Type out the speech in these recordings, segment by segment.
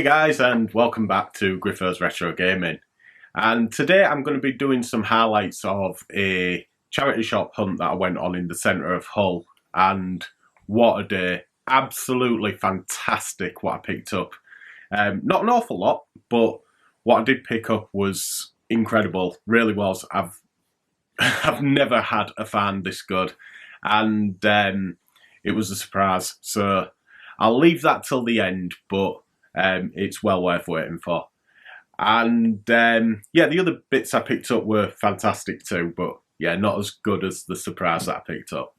Hey guys, and welcome back to Griffiths Retro Gaming. And today I'm going to be doing some highlights of a charity shop hunt that I went on in the centre of Hull. And what a day. Absolutely fantastic what I picked up. Not an awful lot, but what I did pick up was incredible. Really was. I've never had a fan this good. And it was a surprise. So I'll leave that till the end, but it's well worth waiting for. And yeah, the other bits I picked up were fantastic too, but yeah, not as good as the surprise that I picked up.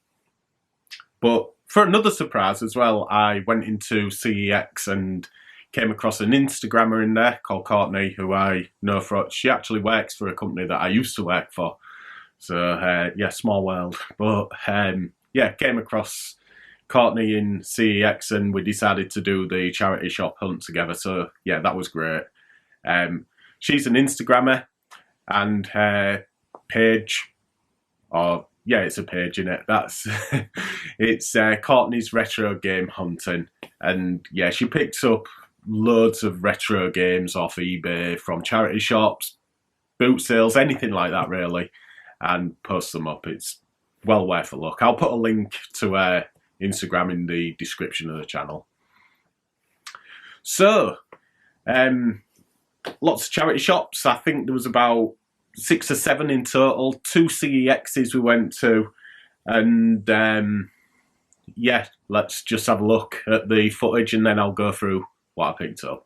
But for another surprise as well, I went into CEX and came across an Instagrammer in there called Courtney, who I know she actually works for a company that I used to work for. So yeah, small world. But yeah, came across Courtney in CEX and we decided to do the charity shop hunt together. So yeah, that was great. She's an Instagrammer and her page, or yeah, it's a page in it. That's it's Courtney's Retro Game Hunting, and yeah, she picks up loads of retro games off eBay from charity shops, boot sales, anything like that really, and posts them up. It's well worth a look. I'll put a link to her Instagram in the description of the channel. So, lots of charity shops. I think there was about 6 or 7 in total. 2 CEXs we went to, and yeah, let's just have a look at the footage and then I'll go through what I picked up.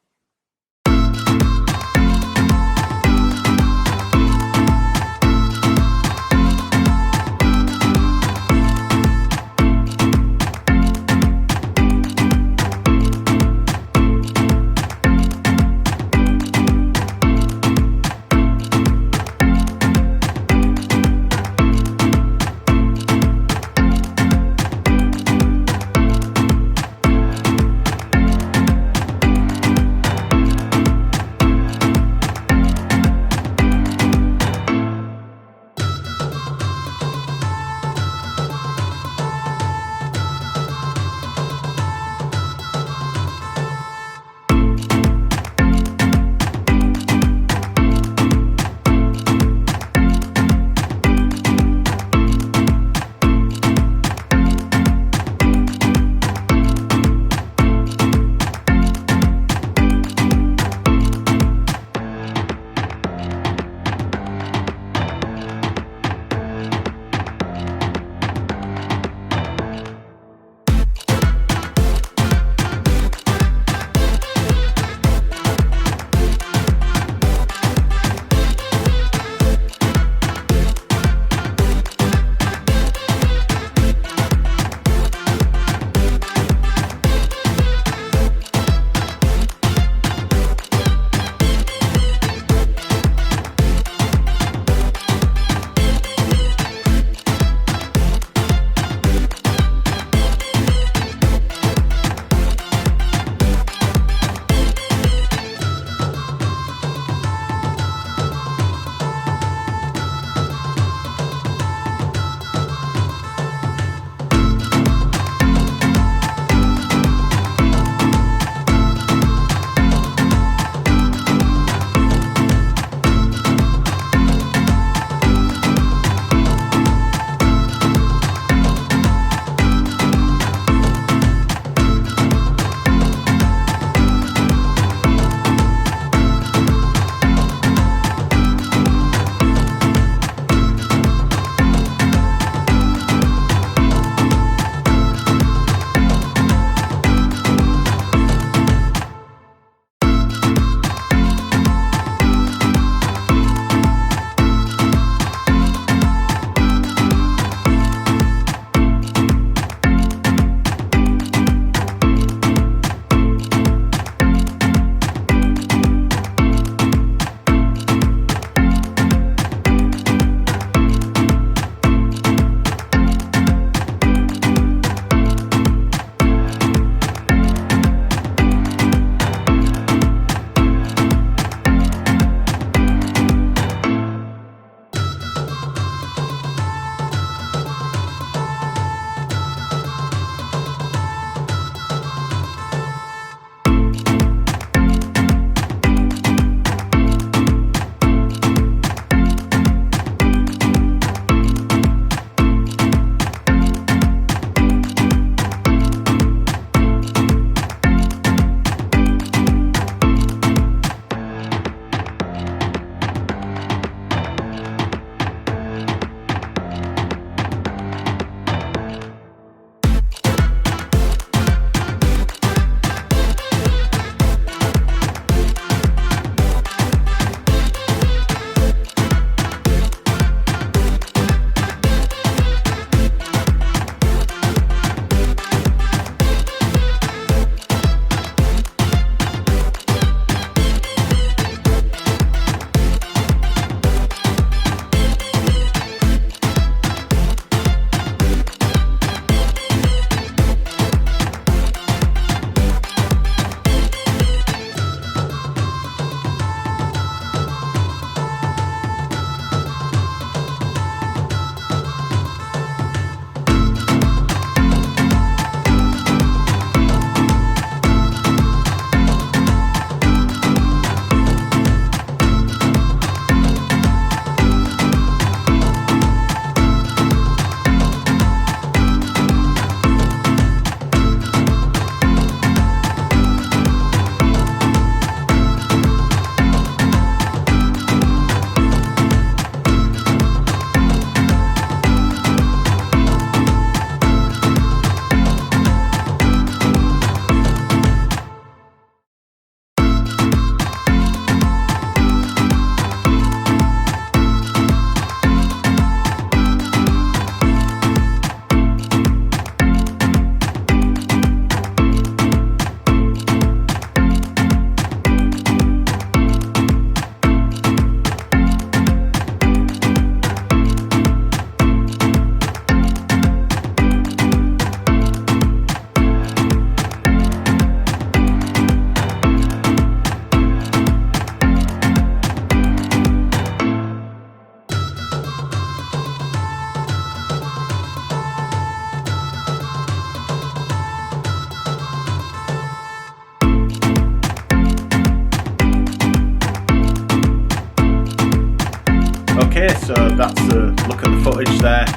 Okay, so that's a look at the footage there.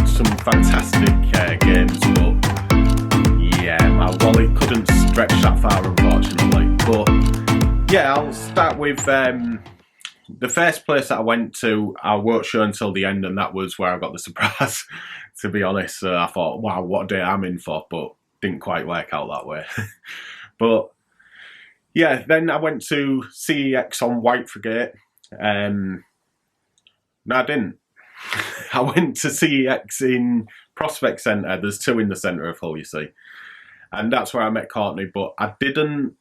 Some fantastic games, but yeah, my wallet couldn't stretch that far, unfortunately. But yeah, I'll start with the first place that I went to. I won't show until the end, and that was where I got the surprise. To be honest, I thought, wow, what a day I'm in for, but didn't quite work out that way. But yeah, then I went to CEX on Whitefrigate. No, I didn't. I went to CEX in Prospect Centre. There's two in the centre of Hull, you see. And that's where I met Courtney, but I didn't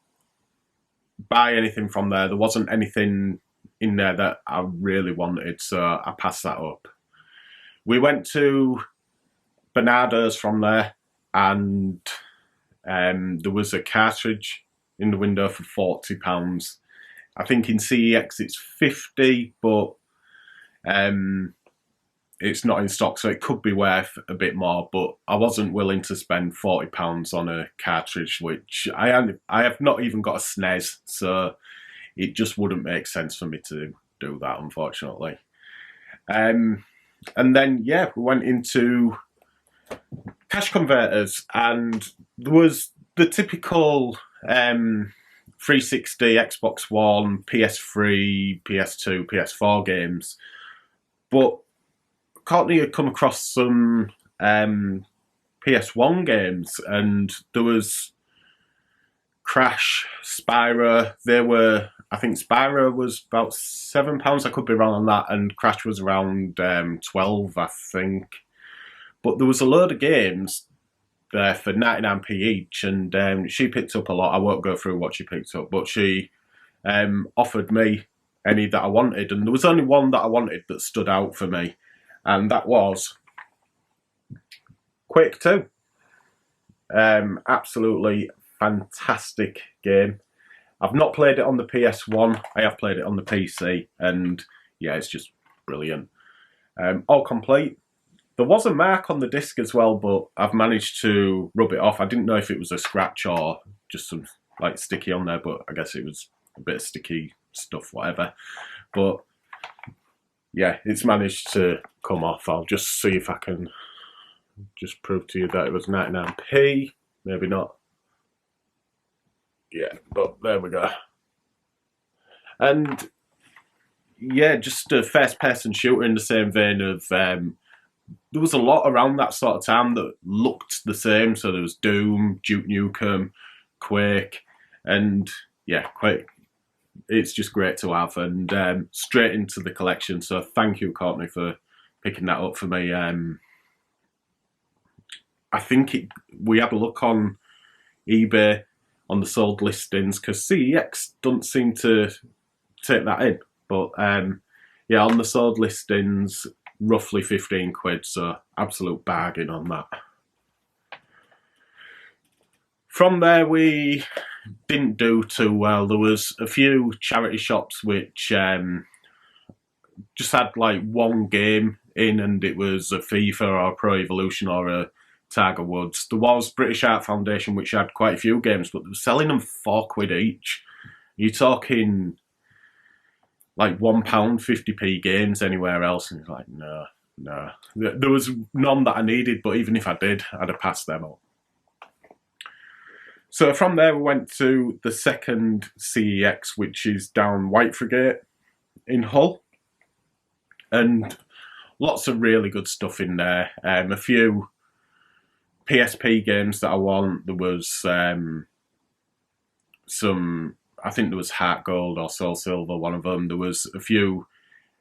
buy anything from there. There wasn't anything in there that I really wanted, so I passed that up. We went to Bernardo's from there, and there was a cartridge in the window for £40. I think in CEX it's 50, but it's not in stock, so it could be worth a bit more, but I wasn't willing to spend £40 on a cartridge, which I have not even got a SNES, so it just wouldn't make sense for me to do that, unfortunately. And then, yeah, we went into cash converters, and there was the typical 360, Xbox One, PS3, PS2, PS4 games. But Courtney had come across some PS1 games, and there was Crash, Spyro. I think Spyro was about £7, I could be wrong on that, and Crash was around 12, I think. But there was a load of games there for 99p each, and she picked up a lot. I won't go through what she picked up, but she offered me any that I wanted, and there was only one that I wanted that stood out for me, and that was Quake 2. Absolutely fantastic game. I've not played it on the PS1, I have played it on the PC, and yeah, it's just brilliant. All complete. There was a mark on the disc as well, but I've managed to rub it off. I didn't know if it was a scratch or just some like sticky on there, but I guess it was a bit of sticky stuff, whatever. But yeah, it's managed to come off. I'll just see if I can just prove to you that it was 99p. Maybe not. Yeah, but there we go. And yeah, just a first-person shooter in the same vein of there was a lot around that sort of time that looked the same. So there was Doom, Duke Nukem, Quake, and yeah, Quake. It's just great to have, and straight into the collection. So thank you, Courtney, for picking that up for me. I think we had a look on eBay on the sold listings, because CEX doesn't seem to take that in. But yeah, on the sold listings, roughly 15 quid, so absolute bargain on that. From there, we didn't do too well. There was a few charity shops which just had like one game in, and it was a FIFA or a Pro Evolution or a Tiger Woods. There was British Art Foundation, which had quite a few games, but they were selling them £4 each. You're talking like £1, 50p games anywhere else, and it's like, no. There was none that I needed, but even if I did, I'd have passed them up. So from there, we went to the second CEX, which is down Whitefrigate in Hull, and lots of really good stuff in there. A few PSP games that I want. There was some, I think there was Heart Gold or Soul Silver, one of them. There was a few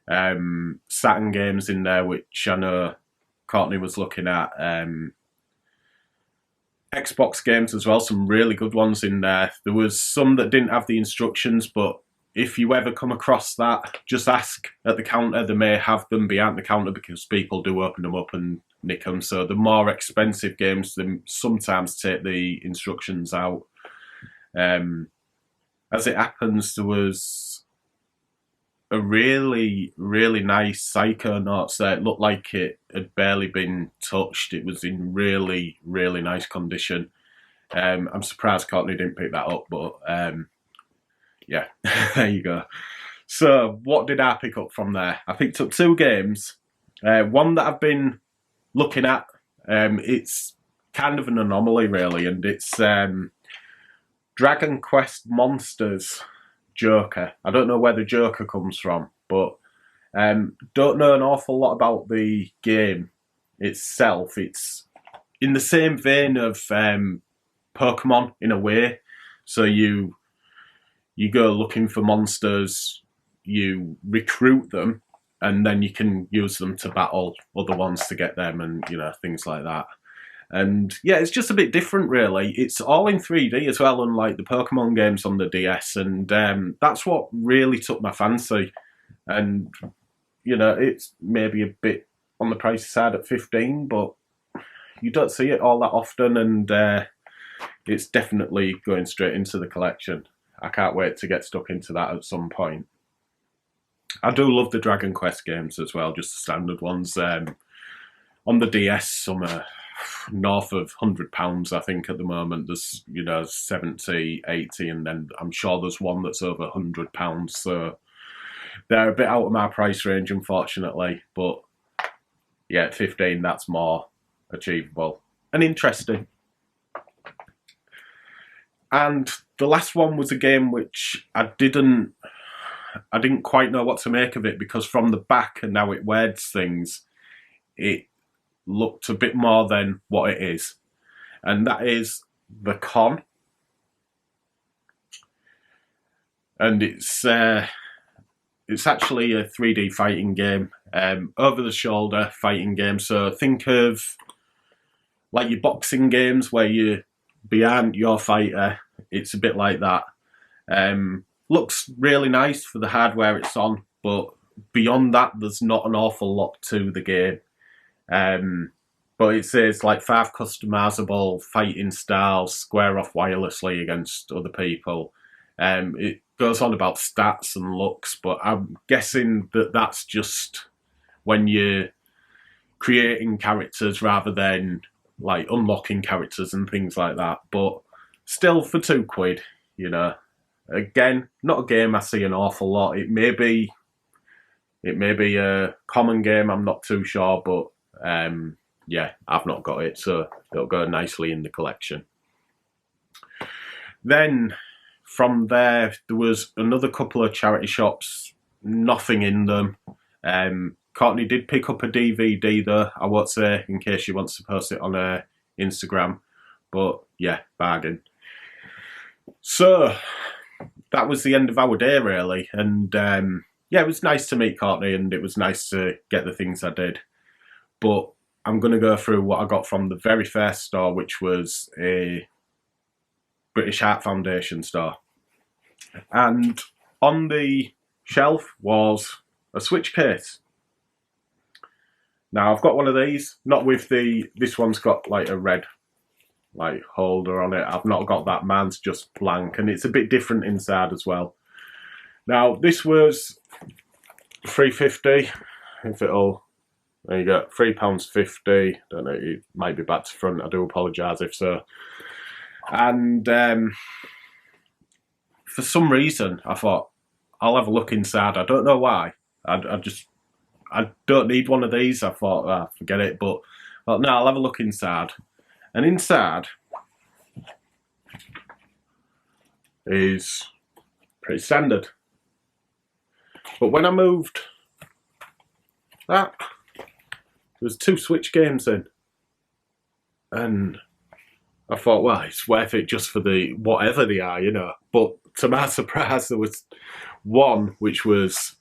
Saturn games in there, which I know Courtney was looking at. Xbox games as well, some really good ones in there. There was some that didn't have the instructions, but if you ever come across that, just ask at the counter. They may have them behind the counter, because people do open them up and nick them. So the more expensive games, they sometimes take the instructions out. As it happens, there was a really, really nice Psychonauts there. It looked like it had barely been touched. It was in really, really nice condition. I'm surprised Courtney didn't pick that up, but yeah, there you go. So what did I pick up from there? I picked up 2 games. One that I've been looking at. It's kind of an anomaly, really, and it's Dragon Quest Monsters Joker. I don't know where the Joker comes from, but don't know an awful lot about the game itself. It's in the same vein of Pokemon in a way. So you go looking for monsters, you recruit them, and then you can use them to battle other ones to get them, and things like that. And yeah, it's just a bit different, really. It's all in 3D as well, unlike the Pokemon games on the DS, and that's what really took my fancy. And it's maybe a bit on the pricey side at 15, but you don't see it all that often, and it's definitely going straight into the collection. I can't wait to get stuck into that at some point. I do love the Dragon Quest games as well, just the standard ones. On the DS, some are north of £100, I think, at the moment. There's, 70, 80, and then I'm sure there's one that's over £100. So they're a bit out of my price range, unfortunately. But yeah, at 15, that's more achievable and interesting. And the last one was a game which I didn't quite know what to make of it, because from the back and how it words things, it looked a bit more than what it is. And that is The Con. And it's actually a 3D fighting game, over-the-shoulder fighting game. So think of like your boxing games where you're behind your fighter. It's a bit like that. Looks really nice for the hardware it's on, but beyond that, there's not an awful lot to the game. But it says like 5 customizable fighting styles, square off wirelessly against other people. It goes on about stats and looks, but I'm guessing that that's just when you're creating characters rather than like unlocking characters and things like that. But still, for £2, again, not a game I see an awful lot. It may be a common game, I'm not too sure, but yeah, I've not got it, so it'll go nicely in the collection. Then from there was another couple of charity shops, nothing in them. Courtney did pick up a DVD though, I won't say in case she wants to post it on her Instagram, but yeah, bargain. So that was the end of our day, really, and yeah, it was nice to meet Courtney, and it was nice to get the things I did. But I'm going to go through what I got from the very first store, which was a British Heart Foundation store. And on the shelf was a Switch case. Now, I've got one of these, not with this one's got like a red holder on it. I've not got that. Mine's just blank, and it's a bit different inside as well. Now, this was £3.50. If it'll, there you go, £3.50. Don't know, it might be back to front. I do apologise if so. And for some reason, I thought I'll have a look inside. I don't know why. I don't need one of these. I thought, forget it. But well, no, I'll have a look inside. And inside is pretty standard. But when I moved that, there's 2 Switch games in. And I thought, well, it's worth it just for the whatever they are, But to my surprise, there was one which was,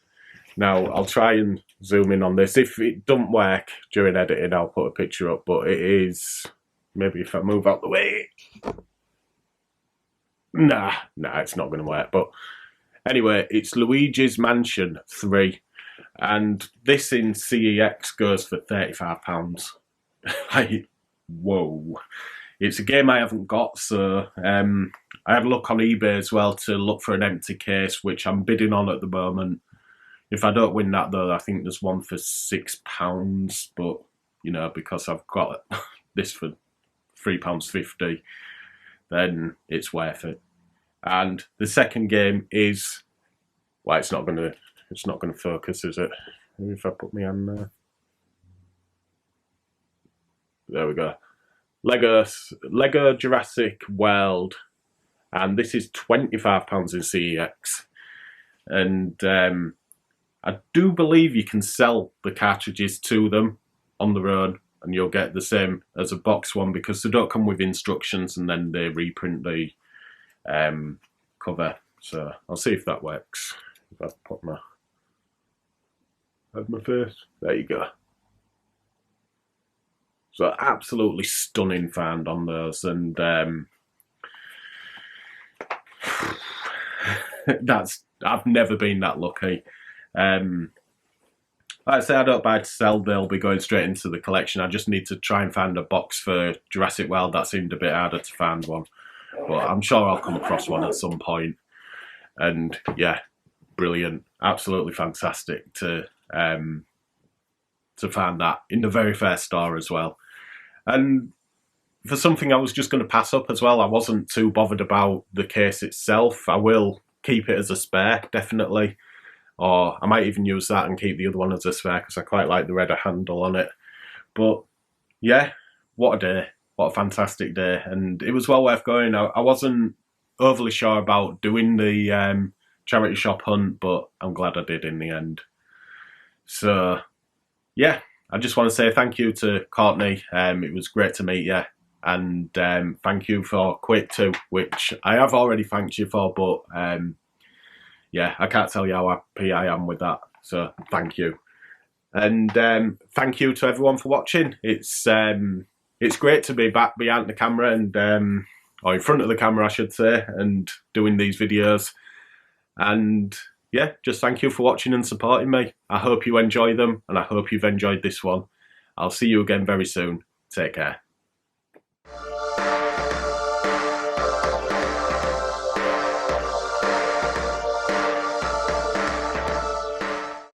now I'll try and zoom in on this. If it doesn't work during editing, I'll put a picture up, but it is, maybe if I move out the way. Nah, it's not going to work. But anyway, it's Luigi's Mansion 3. And this in CEX goes for £35. Like, whoa. It's a game I haven't got, so I had a look on eBay as well to look for an empty case, which I'm bidding on at the moment. If I don't win that, though, I think there's one for £6, but, because I've got this for £3.50, then it's worth it. And the second game is, well, it's not going to It's not going to focus, is it? Maybe if I put my hand there. There we go. Lego Jurassic World, and this is £25 in CEX. And I do believe you can sell the cartridges to them on their own, and you'll get the same as a box one because they don't come with instructions, and then they reprint the cover. So I'll see if that works. If I put my face, there you go. So absolutely stunning find on those, and I've never been that lucky. Like I say, I don't buy to sell, they'll be going straight into the collection. I just need to try and find a box for Jurassic World. That seemed a bit harder to find one, but I'm sure I'll come across one at some point. And yeah, brilliant, absolutely fantastic to find that in the very first store as well. And for something I was just going to pass up as well, I wasn't too bothered about the case itself. I will keep it as a spare, definitely. Or I might even use that and keep the other one as a spare because I quite like the red handle on it. But yeah, what a day. What a fantastic day. And it was well worth going. I wasn't overly sure about doing the charity shop hunt, but I'm glad I did in the end. So yeah, I just want to say thank you to Courtney. It was great to meet you. And thank you for Quake 2, which I have already thanked you for, but yeah, I can't tell you how happy I am with that. So thank you. And thank you to everyone for watching. It's great to be back behind the camera and or in front of the camera, I should say, and doing these videos. And yeah, just thank you for watching and supporting me. I hope you enjoy them, and I hope you've enjoyed this one. I'll see you again very soon. Take care.